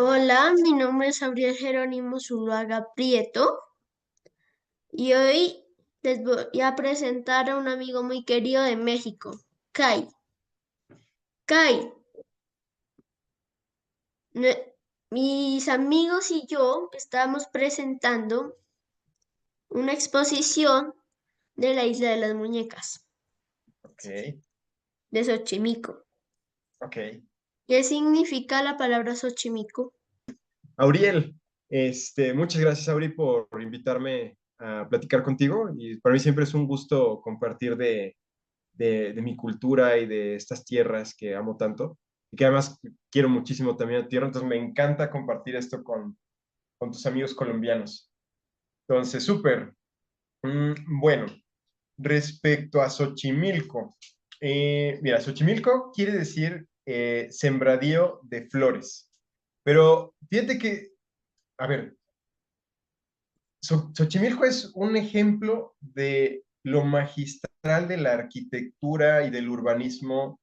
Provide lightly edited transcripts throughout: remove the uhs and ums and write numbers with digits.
Hola, mi nombre es Gabriel Jerónimo Zuluaga Prieto y hoy les voy a presentar a un amigo muy querido de México, Kai. Kai, ne- mis amigos y yo estamos presentando una exposición de la Isla de las Muñecas, Ok, de Xochimilco. ok. ¿Qué significa la palabra Xochimilco? Auriel, muchas gracias, Auri, por invitarme a platicar contigo. Y para mí siempre es un gusto compartir de mi cultura y de estas tierras que amo tanto. Y que además quiero muchísimo también a tierra. Entonces me encanta compartir esto con tus amigos colombianos. Entonces, súper. Bueno, respecto a Xochimilco. Mira, Xochimilco quiere decir sembradío de flores. Pero fíjate que, a ver, Xochimilco es un ejemplo de lo magistral de la arquitectura y del urbanismo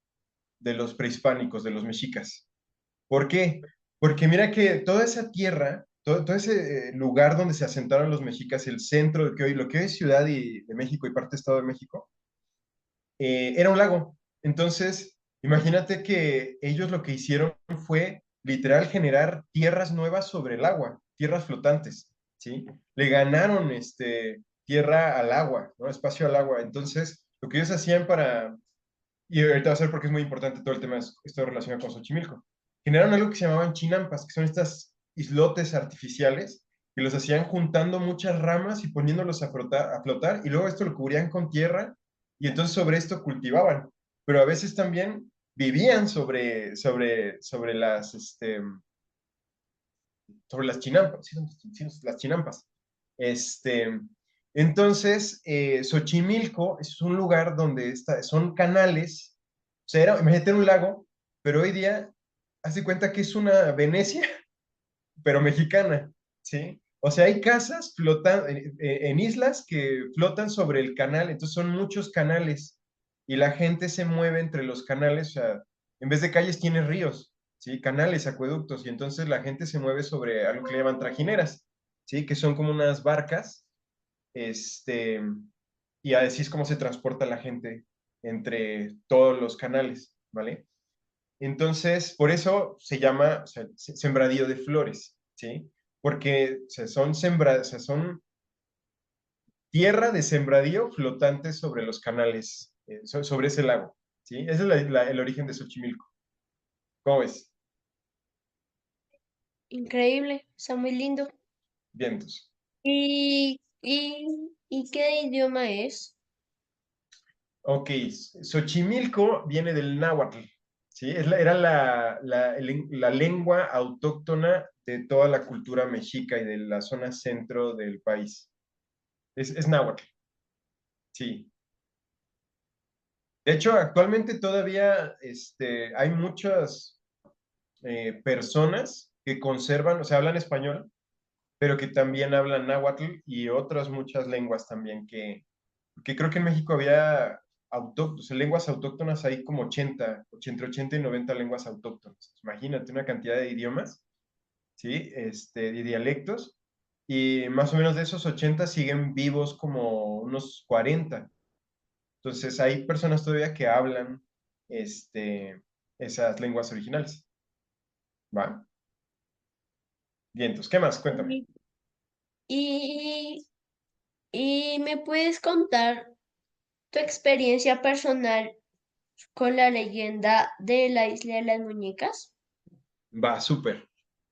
de los prehispánicos, de los mexicas. ¿Por qué? Porque mira que toda esa tierra, todo ese lugar donde se asentaron los mexicas, el centro de que hoy, lo que hoy es Ciudad de México y parte de Estado de México, era un lago. Entonces, imagínate que ellos lo que hicieron fue literal generar tierras nuevas sobre el agua, tierras flotantes, ¿sí? Le ganaron tierra al agua, ¿no? Espacio al agua. Entonces, lo que ellos hacían para, y ahorita va a ser porque es muy importante todo el tema, esto relacionado con Xochimilco, generaron algo que se llamaban chinampas, que son estas islotes artificiales que los hacían juntando muchas ramas y poniéndolos a flotar, y luego esto lo cubrían con tierra y entonces sobre esto cultivaban, pero a veces también vivían sobre las chinampas, ¿sí? Sí, las chinampas. Este, entonces, Xochimilco es un lugar donde son canales, o sea, imagínate un lago, pero hoy día, haz de cuenta que es una Venecia, pero mexicana, ¿sí? O sea, hay casas en islas que flotan sobre el canal, entonces son muchos canales y la gente se mueve entre los canales, o sea, en vez de calles tiene ríos, ¿sí? Canales, acueductos, y entonces la gente se mueve sobre algo que le llaman trajineras, ¿sí? Que son como unas barcas, este, y así es como se transporta la gente entre todos los canales, ¿vale? Entonces, por eso se llama, o sea, sembradío de flores, ¿sí? Porque o sea, son tierra de sembradío flotantes sobre los canales, sobre ese lago, ¿sí? Ese es el origen de Xochimilco. ¿Cómo ves? Increíble, está muy lindo. Vientos. ¿Y qué idioma es? Ok, Xochimilco viene del náhuatl, ¿sí? Era la lengua autóctona de toda la cultura mexica y de la zona centro del país. Es náhuatl, sí. De hecho, actualmente todavía hay muchas personas que conservan, o sea, hablan español, pero que también hablan náhuatl y otras muchas lenguas también que creo que en México había o sea, lenguas autóctonas, hay como entre 80 y 90 lenguas autóctonas. Imagínate una cantidad de idiomas, ¿sí? De dialectos, y más o menos de esos 80 siguen vivos como unos 40. Entonces, hay personas todavía que hablan esas lenguas originales. ¿Va? Bien, entonces, ¿qué más? Cuéntame. Y, y, y me puedes contar tu experiencia personal con la leyenda de la Isla de las Muñecas. Va, súper.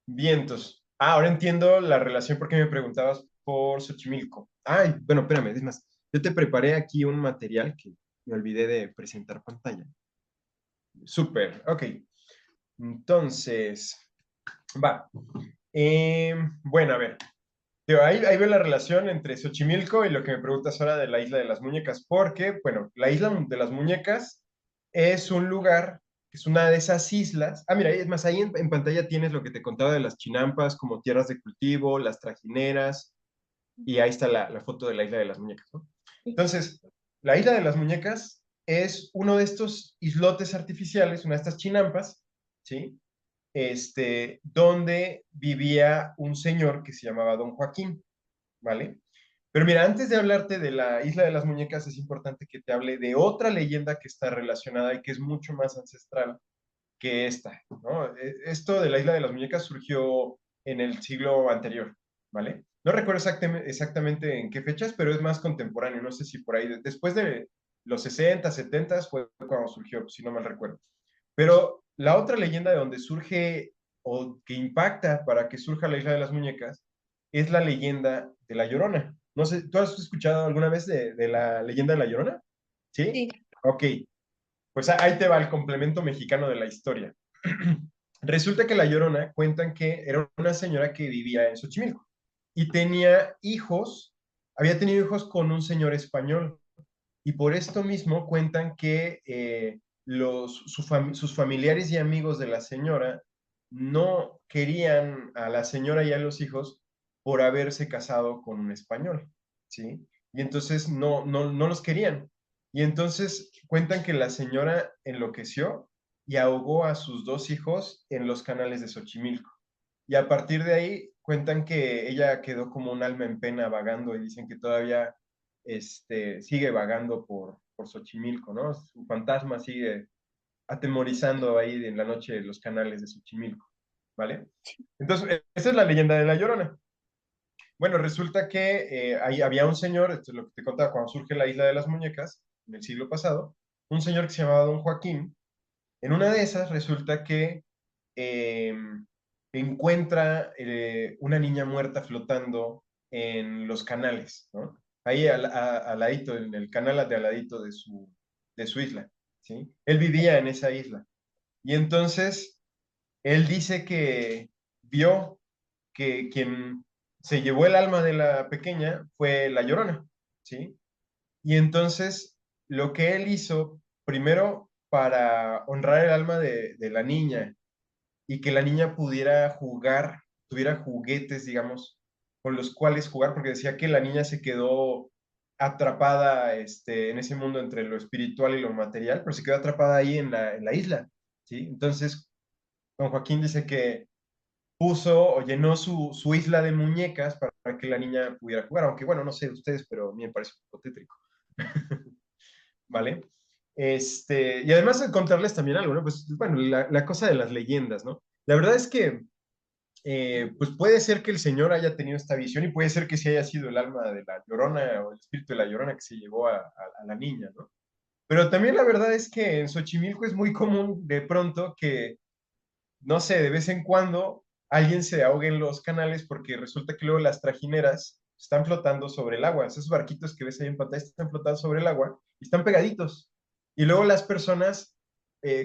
Vientos. Ahora entiendo la relación porque me preguntabas por Xochimilco. Ay, bueno, espérame, es más, yo te preparé aquí un material que me olvidé de presentar pantalla. Súper, ok. Entonces, va. Bueno, a ver. Ahí veo la relación entre Xochimilco y lo que me preguntas ahora de la Isla de las Muñecas, porque, bueno, la Isla de las Muñecas es un lugar, es una de esas islas. Ah, mira, es más, ahí en pantalla tienes lo que te contaba de las chinampas, como tierras de cultivo, las trajineras, y ahí está la foto de la Isla de las Muñecas, ¿no? Entonces, la Isla de las Muñecas es uno de estos islotes artificiales, una de estas chinampas, ¿sí? donde vivía un señor que se llamaba Don Joaquín, ¿vale? Pero mira, antes de hablarte de la Isla de las Muñecas, es importante que te hable de otra leyenda que está relacionada y que es mucho más ancestral que esta, ¿no? Esto de la Isla de las Muñecas surgió en el siglo anterior, ¿vale? No recuerdo exactamente en qué fechas, pero es más contemporáneo, no sé si por ahí, después de los 60, 70 fue cuando surgió, si no mal recuerdo. Pero la otra leyenda de donde surge o que impacta para que surja la Isla de las Muñecas es la leyenda de La Llorona. No sé, ¿tú has escuchado alguna vez de la leyenda de La Llorona? ¿Sí? Sí. Ok, pues ahí te va el complemento mexicano de la historia. Resulta que La Llorona cuentan que era una señora que vivía en Xochimilco y tenía hijos, había tenido hijos con un señor español. Y por esto mismo cuentan que sus familiares y amigos de la señora no querían a la señora y a los hijos por haberse casado con un español, ¿sí? Y entonces no los querían. Y entonces cuentan que la señora enloqueció y ahogó a sus dos hijos en los canales de Xochimilco. Y a partir de ahí cuentan que ella quedó como un alma en pena vagando y dicen que todavía sigue vagando por Xochimilco, ¿no? Su fantasma sigue atemorizando ahí en la noche los canales de Xochimilco, ¿vale? Entonces, esa es la leyenda de La Llorona. Bueno, resulta que ahí había un señor, esto es lo que te contaba, cuando surge la Isla de las Muñecas, en el siglo pasado, un señor que se llamaba Don Joaquín. En una de esas resulta que eh, encuentra una niña muerta flotando en los canales, ¿no? Ahí al ladito, en el canal de al ladito de su isla, ¿sí? Él vivía en esa isla. Y entonces, él dice que vio que quien se llevó el alma de la pequeña fue la Llorona, ¿sí? Y entonces, lo que él hizo, primero, para honrar el alma de la niña y que la niña pudiera jugar, tuviera juguetes, digamos, con los cuales jugar, porque decía que la niña se quedó atrapada en ese mundo entre lo espiritual y lo material, pero se quedó atrapada ahí en la isla, ¿sí? Entonces, don Joaquín dice que puso o llenó su isla de muñecas para que la niña pudiera jugar, aunque bueno, no sé ustedes, pero a mí me parece un poco tétrico, ¿vale? Y además de contarles también algo, ¿no? Pues bueno, la cosa de las leyendas, ¿no? La verdad es que pues puede ser que el Señor haya tenido esta visión y puede ser que sí haya sido el alma de la Llorona o el espíritu de la Llorona que se llevó a la niña, ¿no? Pero también la verdad es que en Xochimilco es muy común de pronto que, no sé, de vez en cuando alguien se ahogue en los canales porque resulta que luego las trajineras están flotando sobre el agua. Esos barquitos que ves ahí en pantalla están flotando sobre el agua y están pegaditos. Y luego las personas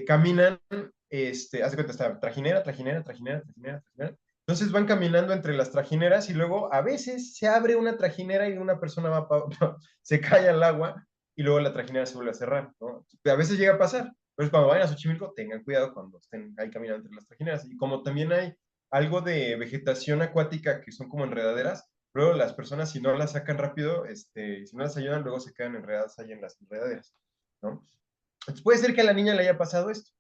caminan, haz de cuenta, está trajinera, trajinera, trajinera, trajinera, trajinera. Entonces van caminando entre las trajineras y luego a veces se abre una trajinera y una persona se cae al agua y luego la trajinera se vuelve a cerrar, ¿no? A veces llega a pasar. Entonces, cuando vayan a Xochimilco, tengan cuidado cuando estén ahí caminando entre las trajineras. Y como también hay algo de vegetación acuática que son como enredaderas, luego las personas, si no las sacan rápido, si no las ayudan, luego se quedan enredadas ahí en las enredaderas, ¿no? Entonces, puede ser que a la niña le haya pasado esto.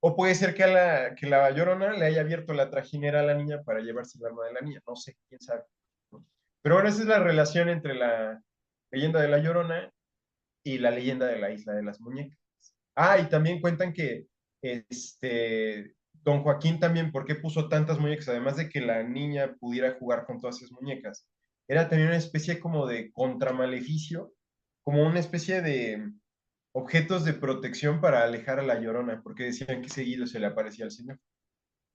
O puede ser que la Llorona le haya abierto la trajinera a la niña para llevarse el alma de la niña. No sé, quién sabe, ¿no? Pero bueno, esa es la relación entre la leyenda de la Llorona y la leyenda de la Isla de las Muñecas. Ah, y también cuentan que don Joaquín también, ¿por qué puso tantas muñecas? Además de que la niña pudiera jugar con todas esas muñecas, era también una especie como de contramaleficio, como una especie de objetos de protección para alejar a la Llorona, porque decían que seguido se le aparecía al señor.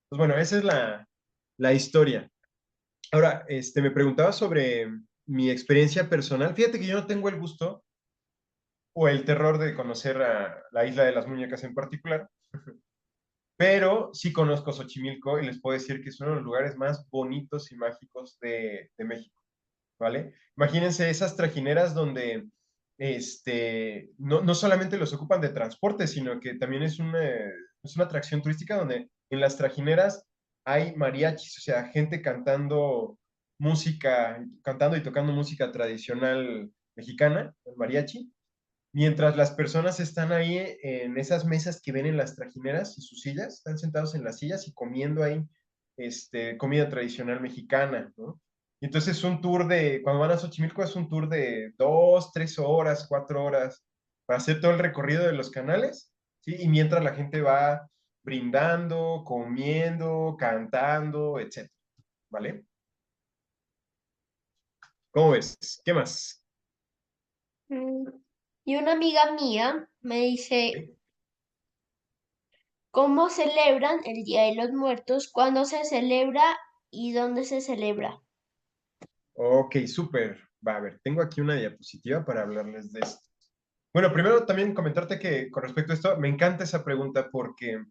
Pues bueno, esa es la historia. Ahora, me preguntaba sobre mi experiencia personal. Fíjate que yo no tengo el gusto o el terror de conocer a la Isla de las Muñecas en particular, pero sí conozco Xochimilco y les puedo decir que es uno de los lugares más bonitos y mágicos de México, ¿vale? Imagínense esas trajineras donde no solamente los ocupan de transporte, sino que también es una atracción turística donde en las trajineras hay mariachis, o sea, gente cantando música, cantando y tocando música tradicional mexicana, el mariachi, mientras las personas están ahí en esas mesas que ven en las trajineras y sus sillas, están sentados en las sillas y comiendo ahí comida tradicional mexicana, ¿no? Y entonces es un tour de, cuando van a Xochimilco es un tour de 2, 3 horas, 4 horas, para hacer todo el recorrido de los canales, ¿sí? Y mientras la gente va brindando, comiendo, cantando, etcétera, ¿vale? ¿Cómo ves? ¿Qué más? Mm, Y una amiga mía me dice, ¿Sí? ¿cómo celebran el Día de los Muertos? ¿Cuándo se celebra y dónde se celebra? Ok, súper. Va a ver, tengo aquí una diapositiva para hablarles de esto. Bueno, primero también comentarte que con respecto a esto, me encanta esa pregunta porque,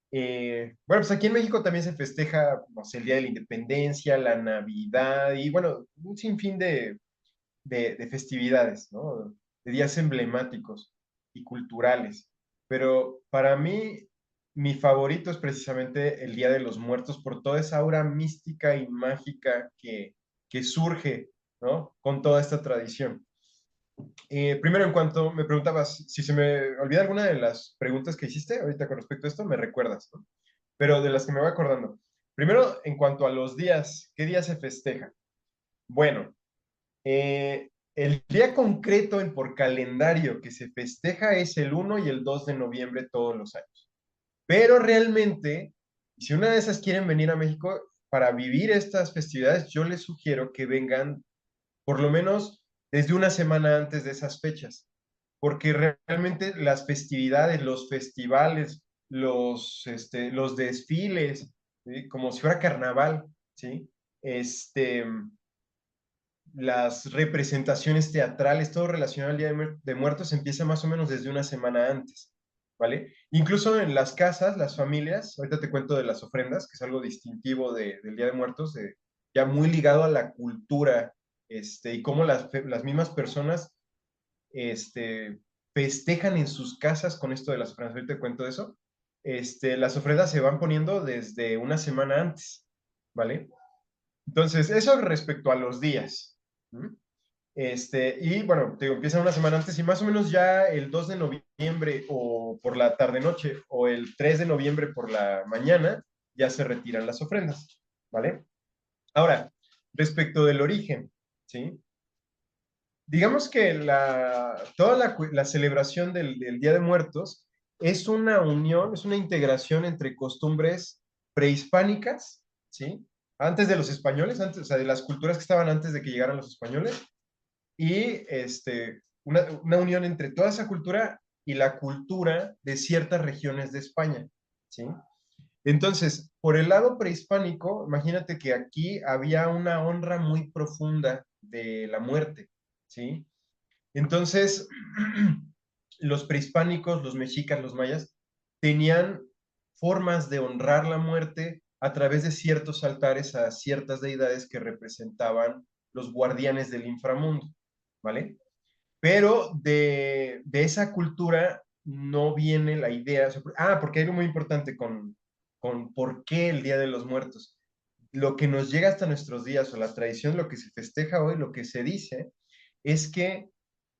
bueno, pues aquí en México también se festeja, no sé, el Día de la Independencia, la Navidad y, bueno, un sinfín de festividades, ¿no? De días emblemáticos y culturales. Pero para mí, mi favorito es precisamente el Día de los Muertos por toda esa aura mística y mágica que surge, ¿no? Con toda esta tradición. Primero, en cuanto me preguntabas si se me olvida alguna de las preguntas que hiciste ahorita con respecto a esto, me recuerdas, ¿no? Pero de las que me voy acordando. Primero, en cuanto a los días, ¿qué día se festeja? Bueno, el día concreto en por calendario que se festeja es el 1 y el 2 de noviembre todos los años. Pero realmente, si una de esas quieren venir a México para vivir estas festividades, yo les sugiero que vengan por lo menos desde una semana antes de esas fechas, porque realmente las festividades, los festivales, los desfiles, ¿sí? Como si fuera carnaval, ¿sí? Este, las representaciones teatrales, todo relacionado al Día de Muertos empieza más o menos desde una semana antes, ¿vale? Incluso en las casas, las familias, ahorita te cuento de las ofrendas, que es algo distintivo del Día de Muertos, ya muy ligado a la cultura, y cómo las mismas personas este, festejan en sus casas con esto de las ofrendas. Ahorita te cuento de eso. Las ofrendas se van poniendo desde una semana antes, ¿vale? Entonces, eso respecto a los días. ¿Mm? Y bueno, te digo, empieza una semana antes y más o menos ya el 2 de noviembre o por la tarde-noche o el 3 de noviembre por la mañana ya se retiran las ofrendas, ¿vale? Ahora, respecto del origen, ¿sí? Digamos que toda la celebración del Día de Muertos es una unión, es una integración entre costumbres prehispánicas, ¿sí? Antes de los españoles, antes, o sea, de las culturas que estaban antes de que llegaran los españoles, y una unión entre toda esa cultura y la cultura de ciertas regiones de España, ¿sí? Entonces, por el lado prehispánico, imagínate que aquí había una honra muy profunda de la muerte, ¿sí? Entonces, los prehispánicos, los mexicas, los mayas, tenían formas de honrar la muerte a través de ciertos altares a ciertas deidades que representaban los guardianes del inframundo, ¿vale? Pero de esa cultura no viene la idea, o sea, porque hay algo muy importante con por qué el Día de los Muertos. Lo que nos llega hasta nuestros días, o la tradición, lo que se festeja hoy, lo que se dice, es que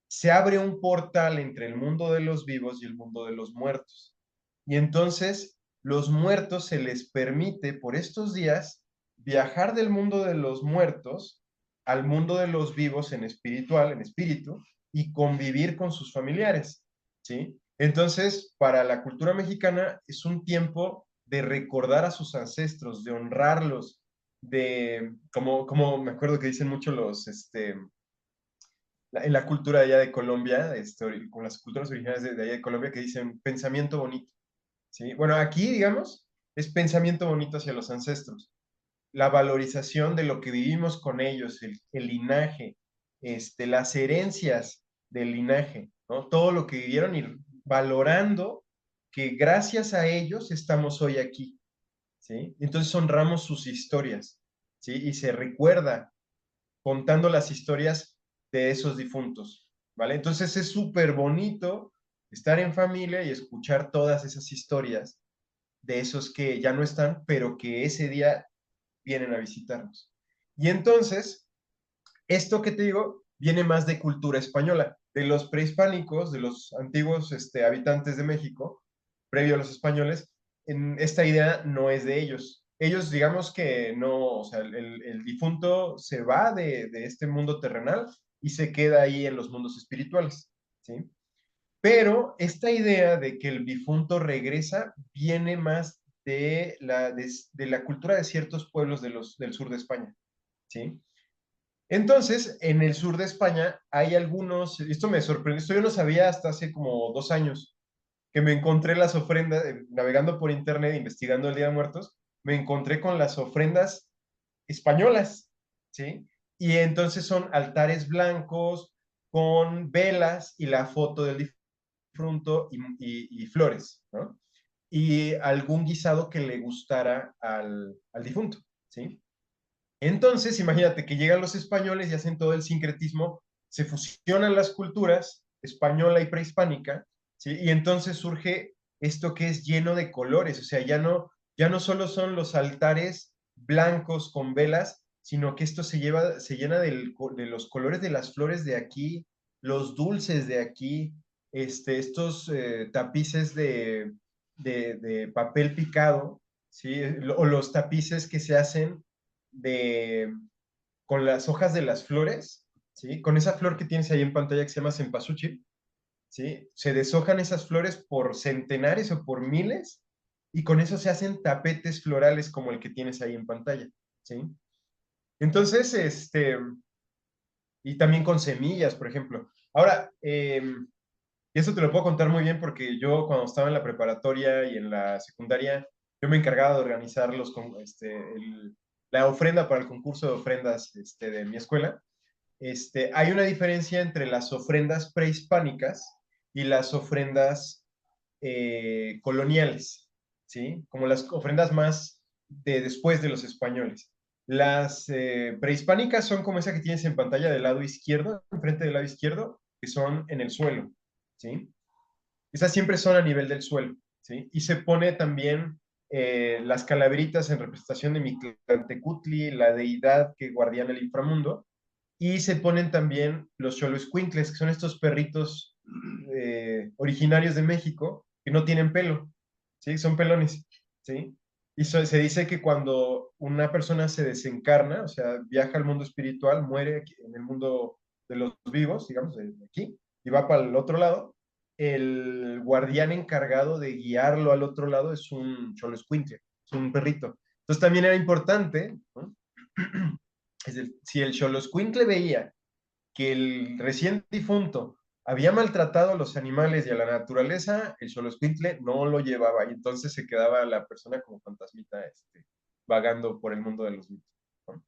se abre un portal entre el mundo de los vivos y el mundo de los muertos. Y entonces los muertos se les permite por estos días viajar del mundo de los muertos al mundo de los vivos en espiritual, en espíritu, y convivir con sus familiares, ¿sí? Entonces, para la cultura mexicana es un tiempo de recordar a sus ancestros, de honrarlos, como me acuerdo que dicen mucho en la cultura de allá de Colombia, con las culturas originales de allá de Colombia, que dicen pensamiento bonito, ¿sí? Bueno, aquí, digamos, es pensamiento bonito hacia los ancestros, la valorización de lo que vivimos con ellos, el linaje, las herencias del linaje, ¿no? Todo lo que vivieron y valorando que gracias a ellos estamos hoy aquí, ¿sí? Entonces honramos sus historias, ¿sí? Y se recuerda contando las historias de esos difuntos, ¿vale? Entonces es súper bonito estar en familia y escuchar todas esas historias de esos que ya no están, pero que ese día vienen a visitarnos. Y entonces, esto que te digo viene más de cultura española. de los prehispánicos, de los antiguos habitantes de México, previo a los españoles, esta idea no es de ellos. Ellos, digamos que no, o sea, el difunto se va de este mundo terrenal y se queda ahí en los mundos espirituales, ¿sí? Pero esta idea de que el difunto regresa viene más de la cultura de ciertos pueblos del sur de España, ¿sí? Entonces, en el sur de España hay algunos, esto me sorprendió, esto yo no sabía hasta hace como 2 años, que me encontré las ofrendas, navegando por internet, investigando el Día de Muertos, me encontré con las ofrendas españolas, ¿sí? Y entonces son altares blancos con velas y la foto del difunto y flores, ¿no? Y algún guisado que le gustara al difunto, ¿sí? Entonces, imagínate que llegan los españoles y hacen todo el sincretismo, se fusionan las culturas española y prehispánica, ¿sí? Y entonces surge esto que es lleno de colores, o sea, ya no solo son los altares blancos con velas, sino que esto se llena de los colores de las flores de aquí, los dulces de aquí, estos tapices de papel picado, ¿sí? O los tapices que se hacen de, con las hojas de las flores, ¿sí? Con esa flor que tienes ahí en pantalla que se llama cempasúchil, ¿sí? Se deshojan esas flores por centenares o por miles y con eso se hacen tapetes florales como el que tienes ahí en pantalla, ¿sí? Entonces, y también con semillas, por ejemplo. Ahora, y eso te lo puedo contar muy bien porque yo cuando estaba en la preparatoria y en la secundaria, yo me encargaba de organizar la ofrenda para el concurso de ofrendas de mi escuela. Hay una diferencia entre las ofrendas prehispánicas y las ofrendas coloniales, ¿sí? Como las ofrendas más de después de los españoles. Las prehispánicas son como esa que tienes en pantalla del lado izquierdo, enfrente del lado izquierdo, que son en el suelo, ¿sí? Esas siempre son a nivel del suelo, ¿sí? Y se pone también las calaveritas en representación de Mictlantecutli, la deidad que guardiana el inframundo, y se ponen también los xoloescuincles, que son estos perritos originarios de México que no tienen pelo, ¿sí? Son pelones, ¿sí? Y se dice que cuando una persona se desencarna, o sea, viaja al mundo espiritual, muere en el mundo de los vivos, digamos, de aquí, y va para el otro lado, el guardián encargado de guiarlo al otro lado es un xoloescuincle, es un perrito. Entonces también era importante, ¿no? Es decir, si el xoloscuincle veía que el recién difunto había maltratado a los animales y a la naturaleza, el xoloscuincle no lo llevaba y entonces se quedaba la persona como fantasmita vagando por el mundo de los vivos, ¿no?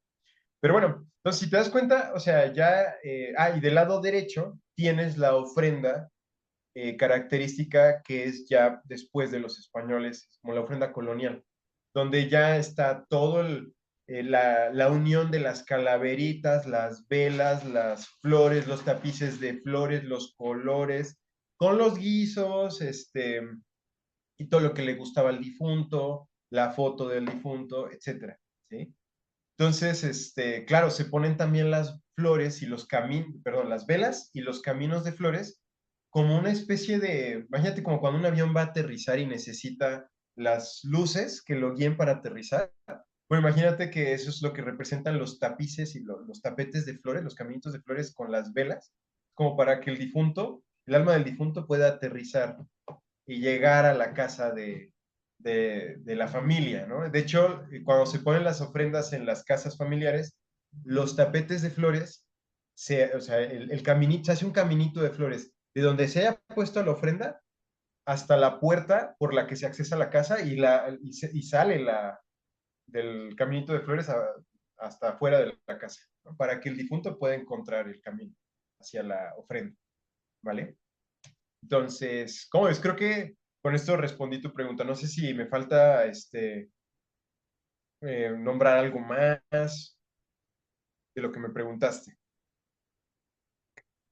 Pero bueno, entonces si te das cuenta, o sea, ya, y del lado derecho tienes la ofrenda característica que es ya después de los españoles, como la ofrenda colonial, donde ya está todo la unión de las calaveritas, las velas, las flores, los tapices de flores, los colores, con los guisos, y todo lo que le gustaba al difunto, la foto del difunto, etcétera, ¿sí? Entonces, claro, se ponen también las flores y los caminos, perdón, las velas y los caminos de flores como una especie de, imagínate como cuando un avión va a aterrizar y necesita las luces que lo guíen para aterrizar. Bueno, imagínate que eso es lo que representan los tapices y los tapetes de flores, los caminitos de flores con las velas, como para que el difunto, el alma del difunto pueda aterrizar y llegar a la casa de la familia, ¿no? De hecho, cuando se ponen las ofrendas en las casas familiares, los tapetes de flores, o sea, el caminito, se hace un caminito de flores, de donde se haya puesto la ofrenda hasta la puerta por la que se accesa a la casa y sale del caminito de flores hasta afuera de la casa, ¿no? Para que el difunto pueda encontrar el camino hacia la ofrenda, ¿vale? Entonces, ¿cómo ves? Creo que con esto respondí tu pregunta. No sé si me falta nombrar algo más de lo que me preguntaste.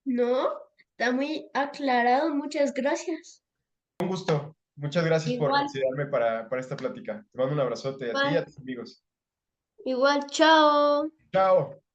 No, está muy aclarado, muchas gracias. Un gusto. Muchas gracias por Igual, considerarme para esta plática. Te mando un abrazote a ti y a igual, tus amigos. igual, chao. Chao.